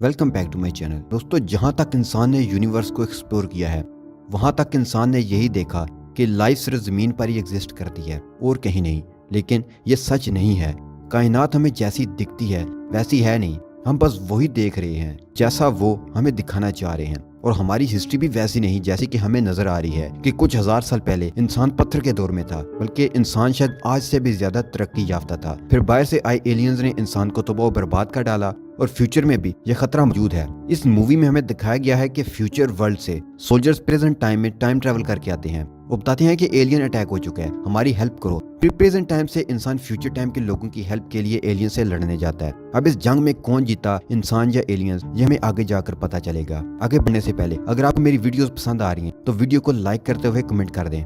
Welcome back to my channel. दोस्तों, जहां तक इंसान ने यूनिवर्स को एक्सप्लोर किया है वहां तक इंसान ने यही देखा कि लाइफ सिर्फ ज़मीन पर ही एग्जिस्ट करती है और कहीं नहीं। लेकिन ये सच नहीं है। कायनात हमें जैसी दिखती है वैसी है नहीं। हम बस वही देख रहे हैं जैसा वो हमें दिखाना चाह रहे हैं, और हमारी हिस्ट्री भी वैसी नहीं जैसी कि हमें नजर आ रही है कि कुछ हजार साल पहले इंसान पत्थर के दौर में था, बल्कि इंसान शायद आज से भी ज्यादा तरक्की याफ्ता था। फिर बाहर से आए एलियंस ने इंसान को तबाह और बर्बाद कर डाला और फ्यूचर में भी ये खतरा मौजूद है। इस मूवी में हमें दिखाया गया है कि फ्यूचर वर्ल्ड से सोल्जर्स प्रेजेंट टाइम में टाइम ट्रेवल करके आते हैं। वो बताते हैं कि एलियन अटैक हो चुका है, हमारी हेल्प करो। फिर प्रेजेंट टाइम से इंसान फ्यूचर टाइम के लोगों की हेल्प के लिए एलियन से लड़ने जाता है। अब इस जंग में कौन जीता, इंसान या एलियंस, ये हमें आगे जाकर पता चलेगा। आगे बढ़ने से पहले अगर आपको मेरी वीडियोस पसंद आ रही हैं तो वीडियो को लाइक करते हुए कमेंट कर दें।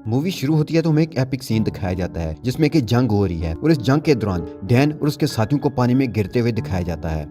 मूवी शुरू होती है तो हमें एक एपिक सीन दिखाया जाता है जिसमें कि जंग हो रही है, और इस जंग के दौरान डैन और उसके साथियों को पानी में गिरते हुए दिखाया जाता है।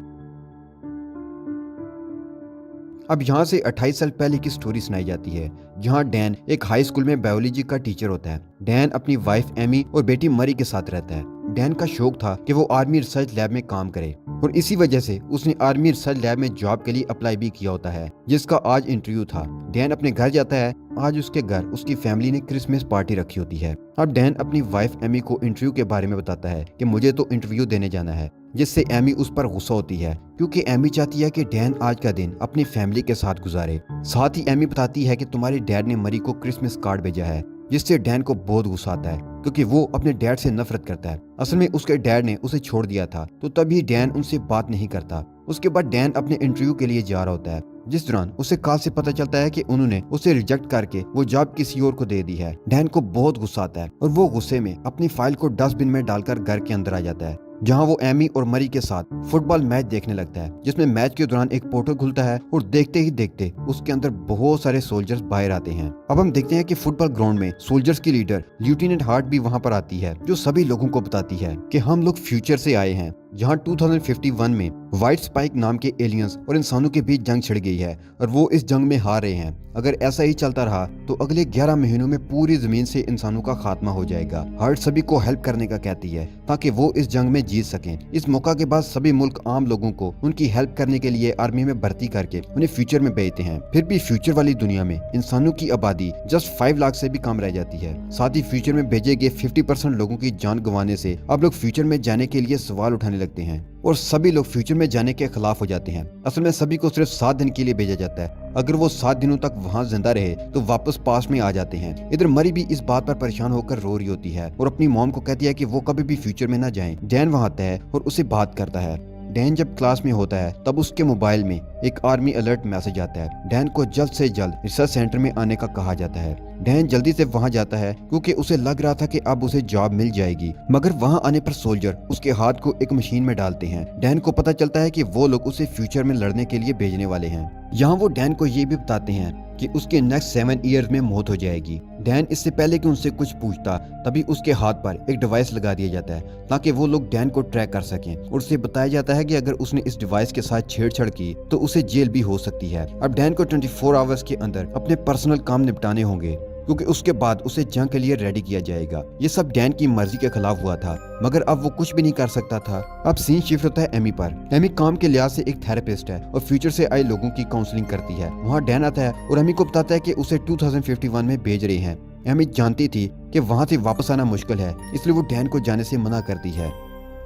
अब यहाँ से 28 साल पहले की स्टोरी सुनाई जाती है, जहाँ डैन एक हाई स्कूल में बायोलॉजी का टीचर होता है। डैन अपनी वाइफ एमी और बेटी मरी के साथ रहता है। डैन का शौक था कि वो आर्मी रिसर्च लैब में काम करे, और इसी वजह से उसने आर्मी रिसर्च लैब में जॉब के लिए अप्लाई भी किया होता है, जिसका आज इंटरव्यू था। डैन अपने घर जाता है। आज उसके घर उसकी फैमिली ने क्रिसमस पार्टी रखी होती है। अब डैन अपनी वाइफ एमी को इंटरव्यू के बारे में बताता है कि मुझे तो इंटरव्यू देने जाना है, जिससे एमी उस पर गुस्सा होती है क्योंकि एमी चाहती है कि डैन आज का दिन अपनी फैमिली के साथ गुजारे। साथ ही एमी बताती है कि तुम्हारे डैड ने मरी को क्रिसमस कार्ड भेजा है, जिससे डैन को बहुत गुस्सा आता है क्योंकि वो अपने डैड से नफरत करता है। असल में उसके डैड ने उसे छोड़ दिया था, तो तभी डैन उनसे बात नहीं करता। उसके बाद डैन अपने इंटरव्यू के लिए जा रहा होता है, जिस दौरान उसे कॉल से पता चलता है कि उन्होंने उसे रिजेक्ट करके वो जॉब किसी और को दे दी है। डैन को बहुत गुस्सा आता है और वो गुस्से में अपनी फाइल को डस्टबिन में डालकर घर के अंदर आ जाता है, जहां वो एमी और मरी के साथ फुटबॉल मैच देखने लगता है, जिसमें मैच के दौरान एक पोर्टल खुलता है और देखते ही देखते उसके अंदर बहुत सारे सोल्जर्स बाहर आते हैं। अब हम देखते हैं कि फुटबॉल ग्राउंड में सोल्जर्स की लीडर लेफ्टिनेंट हार्ट भी वहां पर आती है, जो सभी लोगों को बताती है कि हम लोग फ्यूचर से आए हैं, जहां 2051 में व्हाइट स्पाइक नाम के एलियंस और इंसानों के बीच जंग छिड़ गई है और वो इस जंग में हार रहे हैं। अगर ऐसा ही चलता रहा तो अगले 11 महीनों में पूरी जमीन से इंसानों का खात्मा हो जाएगा। हार्ट सभी को हेल्प करने का कहती है ताकि वो इस जंग में जीत सकें। इस मौका के बाद सभी मुल्क आम लोगों को उनकी हेल्प करने के लिए आर्मी में भर्ती करके उन्हें फ्यूचर में भेजते हैं। फिर भी फ्यूचर वाली दुनिया में इंसानों की आबादी जस्ट 5 लाख से भी कम रह जाती है। साथ ही फ्यूचर में भेजे गए 50% लोगों की जान गंवाने से अब लोग फ्यूचर में जाने के लिए सवाल उठाने लगते हैं, और सभी लोग फ्यूचर में जाने के खिलाफ हो जाते हैं। असल में सभी को सिर्फ 7 दिन के लिए भेजा जाता है। अगर वो 7 दिनों तक वहाँ जिंदा रहे तो वापस पास्ट में आ जाते हैं। इधर मरी भी इस बात पर परेशान होकर रो रही होती है और अपनी मॉम को कहती है कि वो कभी भी फ्यूचर में ना जाएं। डैन वहाँ आता है और उसे बात करता है। डैन जब क्लास में होता है तब उसके मोबाइल में एक आर्मी अलर्ट मैसेज आता है। डैन को जल्द से जल्द रिसर्च सेंटर में आने का कहा जाता है। डैन जल्दी से वहां जाता है क्योंकि उसे लग रहा था कि अब उसे जॉब मिल जाएगी, मगर वहां आने पर सोल्जर उसके हाथ को एक मशीन में डालते हैं। डैन को पता चलता है कि वो लोग उसे फ्यूचर में लड़ने के लिए भेजने वाले हैं। यहाँ वो डैन को ये भी बताते हैं कि उसके नेक्स्ट 7 ईयर्स में मौत हो जाएगी। डैन इससे पहले कि उनसे कुछ पूछता तभी उसके हाथ पर एक डिवाइस लगा दिया जाता है ताकि वो लोग डैन को ट्रैक कर सकें, और उसे बताया जाता है कि अगर उसने इस डिवाइस के साथ छेड़छाड़ की तो उसे जेल भी हो सकती है। अब डैन को 24 आवर्स के अंदर अपने पर्सनल काम निपटाने होंगे क्योंकि उसके बाद उसे जंग के लिए रेडी किया जाएगा। ये सब डैन की मर्जी के खिलाफ हुआ था, मगर अब वो कुछ भी नहीं कर सकता था। अब सीन शिफ्ट होता है एमी पर। एमी काम के लिहाज से एक थेरेपिस्ट है और फ्यूचर से आए लोगों की काउंसलिंग करती है। वहाँ डैन आता है और एमी को बताता है कि उसे 2051 में भेज रहे हैं। एमी जानती थी कि वहाँ से वापस आना मुश्किल है, इसलिए वो डैन को जाने से मना करती है,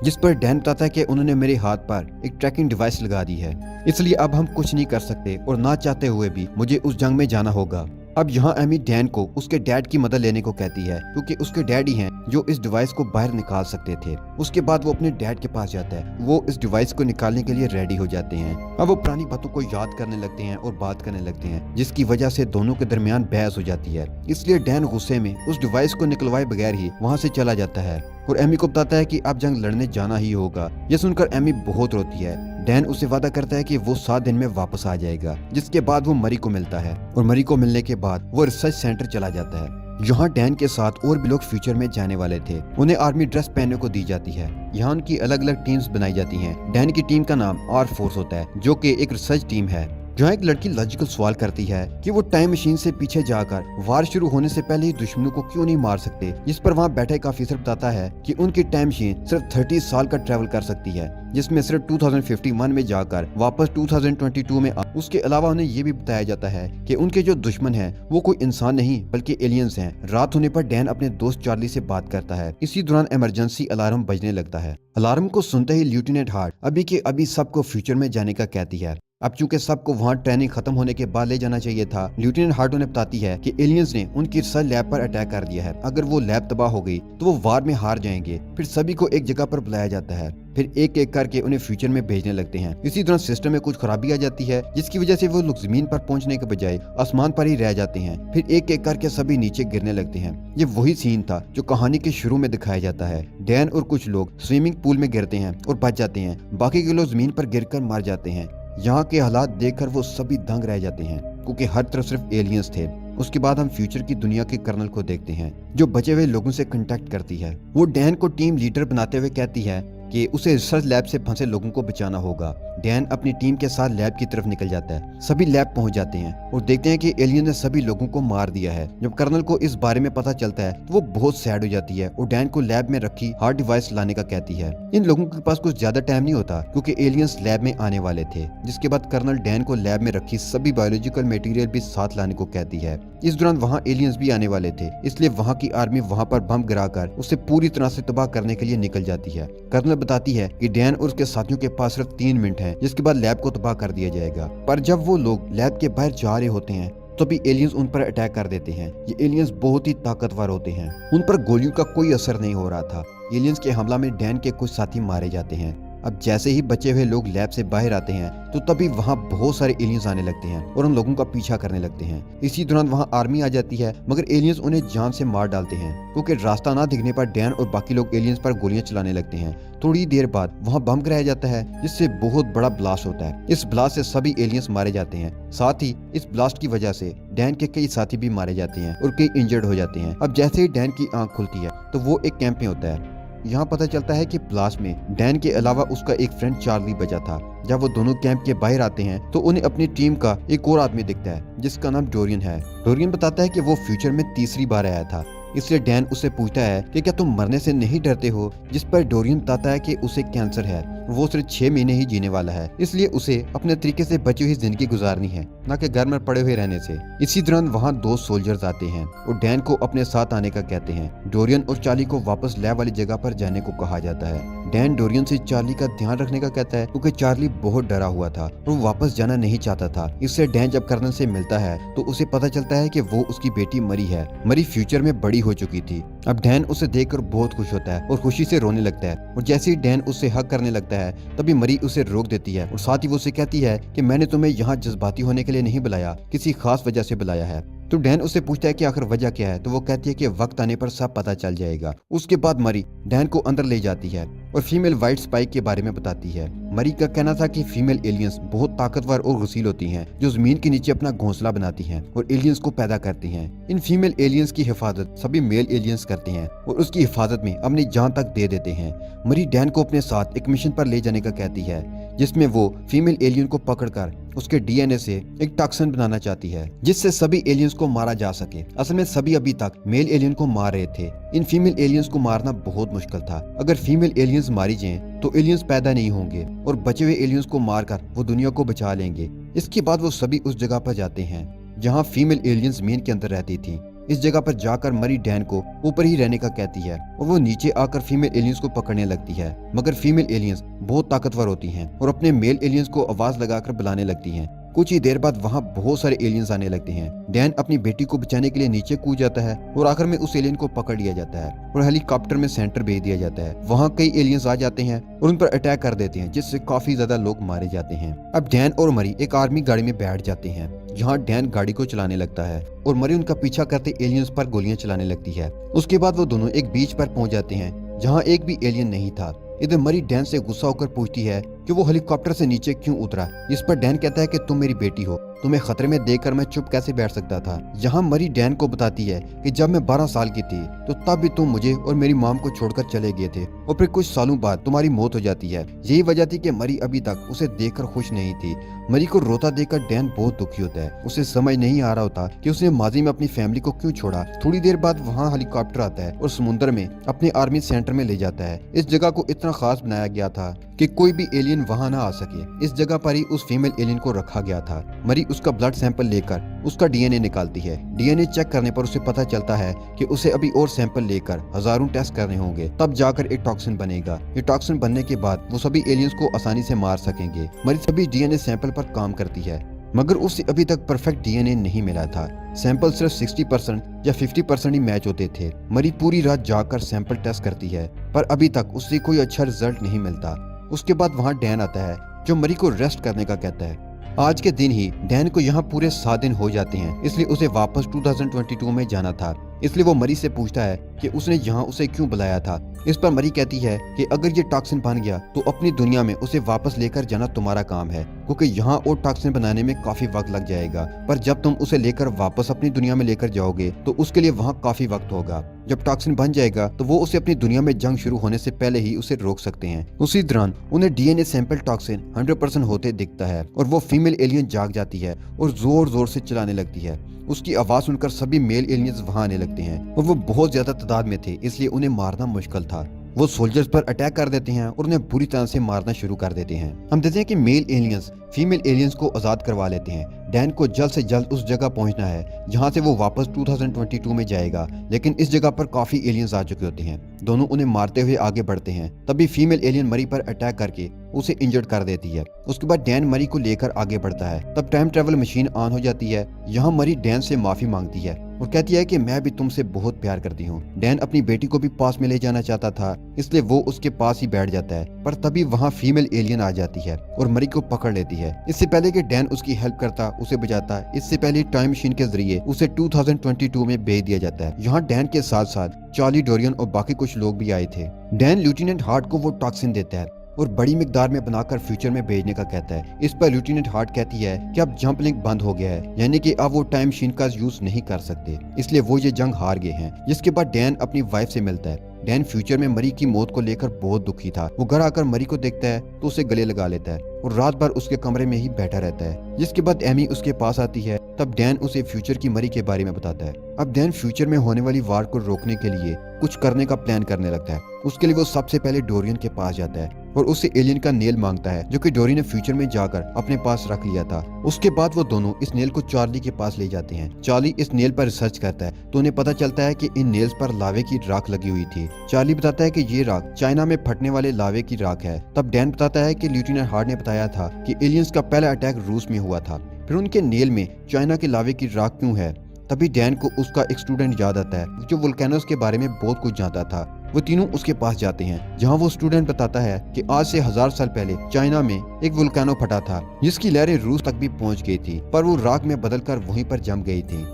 जिस पर डैन बताता है कि उन्होंने मेरे हाथ पर एक ट्रैकिंग डिवाइस लगा दी है, इसलिए अब हम कुछ नहीं कर सकते और ना चाहते हुए भी मुझे उस जंग में जाना होगा। अब यहाँ एमी डैन को उसके डैड की मदद लेने को कहती है क्योंकि उसके डैड ही हैं जो इस डिवाइस को बाहर निकाल सकते थे। उसके बाद वो अपने डैड के पास जाता है। वो इस डिवाइस को निकालने के लिए रेडी हो जाते हैं। अब वो पुरानी बातों को याद करने लगते हैं और बात करने लगते हैं, जिसकी वजह से दोनों के दरमियान बहस हो जाती है। इसलिए डैन गुस्से में उस डिवाइस को निकलवाए बगैर ही वहाँ से चला जाता है और एमी को बताता है कि अब जंग लड़ने जाना ही होगा। यह सुनकर एमी बहुत रोती है। डैन उसे वादा करता है कि वो 7 दिन में वापस आ जाएगा, जिसके बाद वो मरी को मिलता है और मरी को मिलने के बाद वो रिसर्च सेंटर चला जाता है। यहाँ डैन के साथ और भी लोग फ्यूचर में जाने वाले थे। उन्हें आर्मी ड्रेस पहनने को दी जाती है। यहाँ उनकी अलग अलग टीम्स बनाई जाती हैं। डैन की टीम का नाम आर फोर्स होता है, जो कि एक रिसर्च टीम है। जहाँ एक लड़की लॉजिकल सवाल करती है कि वो टाइम मशीन से पीछे जाकर वार शुरू होने से पहले ही दुश्मनों को क्यों नहीं मार सकते, जिस पर वहाँ बैठा एक ऑफिसर बताता है कि उनकी टाइम मशीन सिर्फ 30 साल का ट्रेवल कर सकती है, जिसमें सिर्फ 2051 में जाकर वापस 2022 में उसके अलावा उन्हें ये भी बताया जाता है कि उनके जो दुश्मन हैं वो कोई इंसान नहीं बल्कि एलियंस हैं। रात होने पर डैन अपने दोस्त चार्ली से बात करता है। इसी दौरान इमरजेंसी अलार्म बजने लगता है। अलार्म को सुनते ही लेफ्टिनेंट हार्ट अभी के अभी सबको फ्यूचर में जाने का कहती है। अब चूंकि सबको वहां ट्रेनिंग खत्म होने के बाद ले जाना चाहिए था, लेफ्टिनेंट हार्ट उन्हें बताती है कि एलियंस ने उनकी रिसर्च लैब पर अटैक कर दिया है। अगर वो लैब तबाह हो गई तो वो वार में हार जाएंगे। फिर सभी को एक जगह पर बुलाया जाता है, फिर एक एक करके उन्हें फ्यूचर में भेजने लगते हैं। इसी दौरान सिस्टम में कुछ खराबी आ जाती है, जिसकी वजह से वो लोग जमीन पर पहुंचने के बजाय आसमान पर ही रह जाते हैं। फिर एक एक करके सभी नीचे गिरने लगते हैं। ये वही सीन था जो कहानी के शुरू में दिखाया जाता है। डैन और कुछ लोग स्विमिंग पूल में गिरते हैं और बच जाते हैं, बाकी के लोग जमीन पर गिरकर मर जाते हैं। यहाँ के हालात देखकर वो सभी दंग रह जाते हैं, क्योंकि हर तरफ सिर्फ एलियंस थे। उसके बाद हम फ्यूचर की दुनिया के कर्नल को देखते हैं, जो बचे हुए लोगों से कांटेक्ट करती है। वो डैन को टीम लीडर बनाते हुए कहती है कि उसे रिसर्च लैब से फंसे लोगों को बचाना होगा। डैन अपनी टीम के साथ लैब की तरफ निकल जाता है। सभी लैब पहुंच जाते हैं और देखते हैं कि एलियन ने सभी लोगों को मार दिया है। जब कर्नल को इस बारे में पता चलता है तो वो बहुत सैड हो जाती है और डैन को लैब में रखी हार्ड डिवाइस लाने का कहती है। इन लोगों के पास कुछ ज्यादा टाइम नहीं होता, क्योंकि एलियंस लैब में आने वाले थे। जिसके बाद कर्नल डैन को लैब में रखी सभी बायोलॉजिकल मटेरियल भी साथ लाने को कहती है। इस दौरान वहाँ एलियंस भी आने वाले थे, इसलिए वहाँ की आर्मी वहाँ पर बम गिराकर उसे पूरी तरह से तबाह करने के लिए निकल जाती है। कर्नल बताती है कि डैन और उसके साथियों के पास सिर्फ 3 मिनट हैं, जिसके बाद लैब को तबाह कर दिया जाएगा। पर जब वो लोग लैब के बाहर जा रहे होते हैं तो भी एलियंस उन पर अटैक कर देते हैं। ये एलियंस बहुत ही ताकतवर होते हैं, उन पर गोलियों का कोई असर नहीं हो रहा था। एलियंस के हमला में डैन के कुछ साथी मारे जाते हैं। अब जैसे ही बचे हुए लोग लैब से बाहर आते हैं तो तभी वहाँ बहुत सारे एलियंस आने लगते हैं और उन लोगों का पीछा करने लगते हैं। इसी दौरान वहाँ आर्मी आ जाती है, मगर एलियंस उन्हें जान से मार डालते हैं, क्योंकि रास्ता ना दिखने पर डैन और बाकी लोग एलियंस पर गोलियां चलाने लगते हैं। थोड़ी देर बाद वहाँ बम गिराया जाता है, जिससे बहुत बड़ा ब्लास्ट होता है। इस ब्लास्ट से सभी एलियंस मारे जाते हैं। साथ ही इस ब्लास्ट की वजह से डैन के कई साथी भी मारे जाते हैं और कई इंजर्ड हो जाते हैं। अब जैसे ही डैन की आंख खुलती है तो वो एक कैंप में होता है। यहाँ पता चलता है कि ब्लास्ट में डैन के अलावा उसका एक फ्रेंड चार्ली बचा था। जब वो दोनों कैंप के बाहर आते हैं तो उन्हें अपनी टीम का एक और आदमी दिखता है, जिसका नाम डोरियन है। डोरियन बताता है कि वो फ्यूचर में तीसरी बार आया था, इसलिए डैन उससे पूछता है कि क्या तुम मरने से नहीं डरते हो, जिस पर डोरियन बताता है कि उसे कैंसर है, वो सिर्फ 6 महीने ही जीने वाला है, इसलिए उसे अपने तरीके से बची हुई जिंदगी गुजारनी है, न कि घर में पड़े हुए रहने से। इसी दौरान वहाँ 2 सोल्जर्स आते हैं और डैन को अपने साथ आने का कहते हैं। डोरियन और चार्ली को वापस लैब वाली जगह पर जाने को कहा जाता है। डैन डोरियन से चार्ली का ध्यान रखने का कहता है, क्योंकि चार्ली बहुत डरा हुआ था और वो वापस जाना नहीं चाहता था। इससे डैन जब कर्नल से मिलता है तो उसे पता चलता है कि वो उसकी बेटी मरी है। मरी फ्यूचर में बड़ी हो चुकी थी। अब डैन उसे देखकर बहुत खुश होता है और खुशी से रोने लगता है, और जैसे ही डैन उससे हक करने लगता है तभी मरी उसे रोक देती है और साथ ही वो उसे कहती है कि मैंने तुम्हें यहाँ जज्बाती होने के लिए नहीं बुलाया, किसी खास वजह से बुलाया है। तो डैन उससे पूछता है कि आखिर वजह क्या है, तो वो कहती है कि वक्त आने पर सब पता चल जाएगा। उसके बाद मरी डैन को अंदर ले जाती है और फीमेल व्हाइट स्पाइक के बारे में बताती है। मरी का कहना था कि फीमेल एलियंस बहुत ताकतवर और गुसील होती हैं, जो जमीन के नीचे अपना घोंसला बनाती हैं और एलियंस को पैदा करती हैं। इन फीमेल एलियंस की हिफाजत सभी मेल एलियंस करते हैं और उसकी हिफाजत में अपनी जान तक दे देते हैं। मरी डैन को अपने साथ एक मिशन पर ले जाने का कहती है, जिसमें वो फीमेल एलियन को पकड़कर उसके डीएनए से एक टॉक्सिन बनाना चाहती है, जिससे सभी एलियंस को मारा जा सके। असल में सभी अभी तक मेल एलियन को मार रहे थे। इन फीमेल एलियंस को मारना बहुत मुश्किल था। अगर फीमेल एलियंस मारी जाएं तो एलियंस पैदा नहीं होंगे और बचे हुए एलियंस को मारकर वो दुनिया को बचा लेंगे। इसके बाद वो सभी उस जगह पर जाते हैं जहाँ फीमेल एलियंस जमीन के अंदर रहती थी। इस जगह पर जाकर मरी डैन को ऊपर ही रहने का कहती है और वो नीचे आकर फीमेल एलियंस को पकड़ने लगती है, मगर फीमेल एलियंस बहुत ताकतवर होती हैं और अपने मेल एलियंस को आवाज लगाकर बुलाने लगती हैं। कुछ ही देर बाद वहाँ बहुत सारे एलियंस आने लगते हैं। डैन अपनी बेटी को बचाने के लिए नीचे कूद जाता है और आखिर में उस एलियन को पकड़ लिया जाता है और हेलीकॉप्टर में सेंटर भेज दिया जाता है। वहाँ कई एलियंस आ जाते हैं और उन पर अटैक कर देते हैं, जिससे काफी ज्यादा लोग मारे जाते हैं। अब डैन और मरी एक आर्मी गाड़ी में बैठ जाते हैं, जहाँ डैन गाड़ी को चलाने लगता है और मरी उनका पीछा करते एलियंस पर गोलियां चलाने लगती है। उसके बाद वो दोनों एक बीच पर पहुंच जाते हैं जहाँ एक भी एलियन नहीं था। इधर मरी डैन से गुस्सा होकर पूछती है कि वो हेलीकॉप्टर से नीचे क्यों उतरा, इस पर डैन कहता है कि तुम मेरी बेटी हो तुम्हें खतरे में देखकर मैं चुप कैसे बैठ सकता था। यहाँ मरी डैन को बताती है कि जब मैं 12 साल की थी तो तब भी तुम मुझे और मेरी मॉम को छोड़कर चले गए थे और फिर कुछ सालों बाद तुम्हारी मौत हो जाती है। यही वजह थी कि मरी अभी तक उसे देखकर खुश नहीं थी। मरी को रोता देखकर डैन बहुत दुखी होता है। उसे समझ नहीं आ रहा होता कि उसने माजी में अपनी फैमिली को क्यों छोड़ा। थोड़ी देर बाद वहाँ हेलीकॉप्टर आता है और समुद्र में अपने आर्मी सेंटर में ले जाता है। इस जगह को इतना खास बनाया गया था कि कोई भी एलियन वहाँ ना आ सके। इस जगह पर ही उस फीमेल एलियन को रखा गया था। मरी उसका ब्लड सैंपल लेकर उसका डीएनए निकालती है। डीएनए चेक करने पर उसे पता चलता है कि उसे अभी और सैंपल लेकर हजारों टेस्ट करने होंगे, तब जाकर एक टॉक्सिन बनेगा। ये टॉक्सिन बनने के बाद वो सभी एलियंस को आसानी से मार सकेंगे। मरी सभी डीएनए सैंपल पर काम करती है, मगर उसे अभी तक परफेक्ट डीएनए नहीं मिला था। सैंपल सिर्फ 60% या 50% ही मैच होते थे। मरी पूरी रात जाकर सैंपल टेस्ट करती है, पर अभी तक उससे कोई अच्छा रिजल्ट नहीं मिलता। उसके बाद वहाँ डैन आता है जो मरी को रेस्ट करने का कहता है। आज के दिन ही डैन को यहाँ पूरे 7 दिन हो जाते हैं, इसलिए उसे वापस 2022 में जाना था। इसलिए वो मरी से पूछता है कि उसने यहाँ उसे क्यों बुलाया था। इस पर मरी कहती है कि अगर ये टॉक्सिन बन गया तो अपनी दुनिया में उसे वापस लेकर जाना तुम्हारा काम है, क्योंकि यहाँ और टॉक्सिन बनाने में काफी वक्त लग जाएगा। पर जब तुम उसे लेकर वापस अपनी दुनिया में लेकर जाओगे तो उसके लिए वहाँ काफी वक्त होगा। जब टॉक्सिन बन जाएगा तो वो उसे अपनी दुनिया में जंग शुरू होने से पहले ही उसे रोक सकते हैं। उसी दौरान उन्हें डीएनए सैंपल टॉक्सिन 100% होते दिखता है और वो फीमेल एलियन जाग जाती है और जोर जोर से चिल्लाने लगती है। उसकी आवाज सुनकर सभी मेल एलियंस वहां आने लगते हैं और वो बहुत ज्यादा तादाद में थे, इसलिए उन्हें मारना मुश्किल था। वो सोल्जर्स पर अटैक कर देते हैं और उन्हें बुरी तरह से मारना शुरू कर देते हैं। हम देखते हैं कि मेल एलियंस फीमेल एलियंस को आजाद करवा लेते हैं। डैन को जल्द से जल्द उस जगह पहुंचना है जहां से वो वापस 2022 में जाएगा, लेकिन इस जगह पर काफी एलियंस आ चुके होते हैं। दोनों उन्हें मारते हुए आगे बढ़ते हैं। तभी फीमेल एलियन मरी पर अटैक करके उसे इंजर्ड कर देती है। उसके बाद डैन मरी को लेकर आगे बढ़ता है। तब टाइम ट्रेवल मशीन ऑन हो जाती है। यहाँ मरी डैन से माफी मांगती है और कहती है कि मैं भी तुमसे बहुत प्यार करती हूँ। डैन अपनी बेटी को भी पास में ले जाना चाहता था, इसलिए वो उसके पास ही बैठ जाता है। पर तभी वहाँ फीमेल एलियन आ जाती है और मरी को पकड़ लेती है। इससे पहले कि डैन उसकी हेल्प करता, उसे बचाता, इससे पहले टाइम मशीन के जरिए उसे 2022 में भेज दिया जाता है। यहाँ डैन के साथ साथ चार्ली, डोरियन और बाकी कुछ लोग भी आए थे। डैन लेफ्टिनेंट हार्ट को वो टॉक्सिन देता है और बड़ी मिकदार में बनाकर फ्यूचर में भेजने का कहता है। इस पर लेफ्टिनेंट हार्ट कहती है कि अब जंप लिंक बंद हो गया है, यानी कि अब वो टाइम मशीन का यूज नहीं कर सकते, इसलिए वो ये जंग हार गए हैं। जिसके बाद डैन अपनी वाइफ से मिलता है। डैन फ्यूचर में मरी की मौत को लेकर बहुत दुखी था। वो घर आकर मरी को देखता है तो उसे गले लगा लेता है और रात भर उसके कमरे में ही बैठा रहता है। जिसके बाद एमी उसके पास आती है। तब डैन उसे फ्यूचर की मरी के बारे में बताता है। अब डैन फ्यूचर में होने वाली वार को रोकने के लिए कुछ करने का प्लान करने लगता है। उसके लिए वो सबसे पहले डोरियन के पास जाता है और उससे एलियन का नेल मांगता है, जो कि डोरियन ने फ्यूचर में जाकर अपने पास रख लिया था। उसके बाद वो दोनों इस नेल को चार्ली के पास ले जाते हैं। चार्ली इस नेल पर रिसर्च करता है तो उन्हें पता चलता है कि इन नेल्स पर लावे की राख लगी हुई थी। चार्ली बताता है कि ये राख चाइना में फटने वाले लावे की राख है। तब डैन बताता है कि लेफ्टिनेंट हार्ट ने बताया था कि एलियंस का पहला अटैक रूस में हुआ था, फिर उनके नेल में चाइना के लावे की राख क्यों है। तभी डैन को उसका एक स्टूडेंट याद आता है जो वोल्केनोस के बारे में बहुत कुछ जानता था। वो तीनों उसके पास जाते हैं, जहां वो स्टूडेंट बताता है कि आज से 1000 साल पहले चाइना में एक वोल्केनो फटा था जिसकी लहरें रूस तक भी पहुंच गई थी, पर वो राख में बदलकर वहीं पर जम गई थी।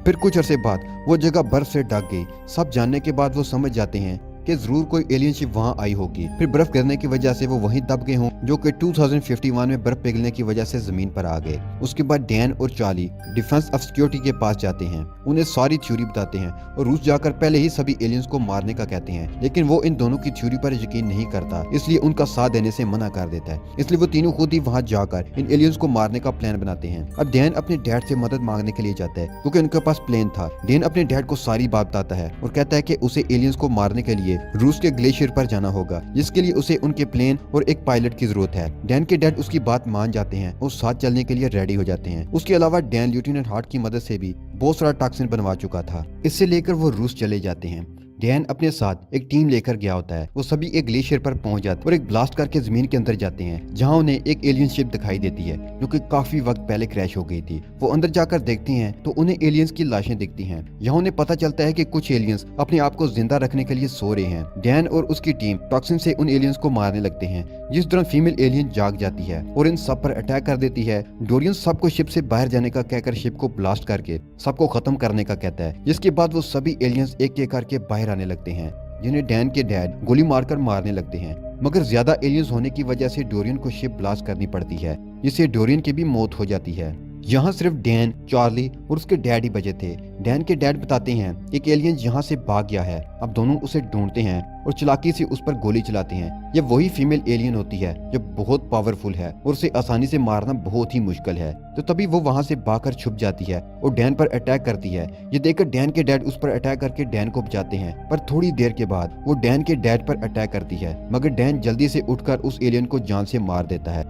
फिर कुछ अरसे बाद वो जगह बर्फ से ढक गई। सब जानने के बाद वो समझ जाते हैं कि जरूर कोई एलियन शिप वहां आई होगी। फिर बर्फ गिरने की वजह से वो वहीं दब गए हों, जो कि 2051 में बर्फ पिघलने की वजह से जमीन पर आ गए। उसके बाद डैन और चार्ली डिफेंस ऑफ सिक्योरिटी के पास जाते हैं, उन्हें सारी थ्योरी बताते हैं और रूस जाकर पहले ही सभी एलियंस को मारने का कहते हैं, लेकिन वो इन दोनों की थ्योरी पर यकीन नहीं करता, इसलिए उनका साथ देने से मना कर देता है। इसलिए वो तीनों खुद ही वहां जाकर इन एलियंस को मारने का प्लान बनाते हैं। अब डैन अपने डैड से मदद मांगने के लिए जाता है क्योंकि उनके पास प्लेन था। डैन अपने डैड को सारी बात बताता है और कहता है कि उसे एलियंस को मारने के लिए रूस के ग्लेशियर पर जाना होगा, जिसके लिए उसे उनके प्लेन और एक पायलट की जरूरत है। डैन के डैड उसकी बात मान जाते हैं और साथ चलने के लिए रेडी हो जाते हैं। उसके अलावा डैन लेफ्टिनेंट हार्ट की मदद से भी बहुत सारा टॉक्सिन बनवा चुका था। इससे लेकर वो रूस चले जाते हैं। डैन अपने साथ एक टीम लेकर गया होता है। वो सभी एक ग्लेशियर पर पहुंच जाते और एक ब्लास्ट करके जमीन के अंदर जाते हैं, जहां उन्हें एक एलियन शिप दिखाई देती है जो कि काफी वक्त पहले क्रैश हो गई थी। वो अंदर जाकर देखते हैं तो उन्हें एलियंस की लाशें दिखती हैं। यहाँ उन्हें पता चलता है कि कुछ एलियंस अपने आप को जिंदा रखने के लिए सो रहे हैं। डैन और उसकी टीम टॉक्सिन से उन एलियंस को मारने लगते हैं, जिस दौरान फीमेल एलियन जाग जाती है और इन सब पर अटैक कर देती है। डोरियन सबको शिप से बाहर जाने का कहकर शिप को ब्लास्ट करके सबको खत्म करने का कहता है। जिसके बाद वो सभी एलियंस एक एक करके बाहर आने लगते हैं, जिन्हें डैन के डैड गोली मारकर मारने लगते हैं। मगर ज्यादा एलियंस होने की वजह से डोरियन को शिप ब्लास्ट करनी पड़ती है, जिससे डोरियन की भी मौत हो जाती है। यहाँ सिर्फ डैन, चार्ली और उसके डैड ही बचे थे। डैन के डैड बताते हैं कि एक एलियन यहाँ से भाग गया है। अब दोनों उसे ढूंढते हैं और चालाकी से उस पर गोली चलाते हैं। ये वही फीमेल एलियन होती है जो बहुत पावरफुल है और उसे आसानी से मारना बहुत ही मुश्किल है। तो तभी वो वहाँ से भागकर छुप जाती है और डैन पर अटैक करती है। ये देखकर डैन के डैड उस पर अटैक करके डैन को बचाते हैं, पर थोड़ी देर के बाद वो डैन के डैड पर अटैक करती है, मगर डैन जल्दी से उठकर उस एलियन को जान से मार देता है।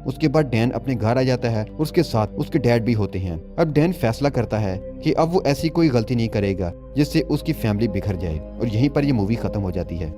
उसके बाद डैन अपने घर आ जाता है और उसके साथ उसके डैड भी होते हैं। अब डैन फैसला करता है कि अब वो ऐसी कोई गलती नहीं करेगा जिससे उसकी फैमिली बिखर जाए, और यहीं पर ये मूवी खत्म हो जाती है।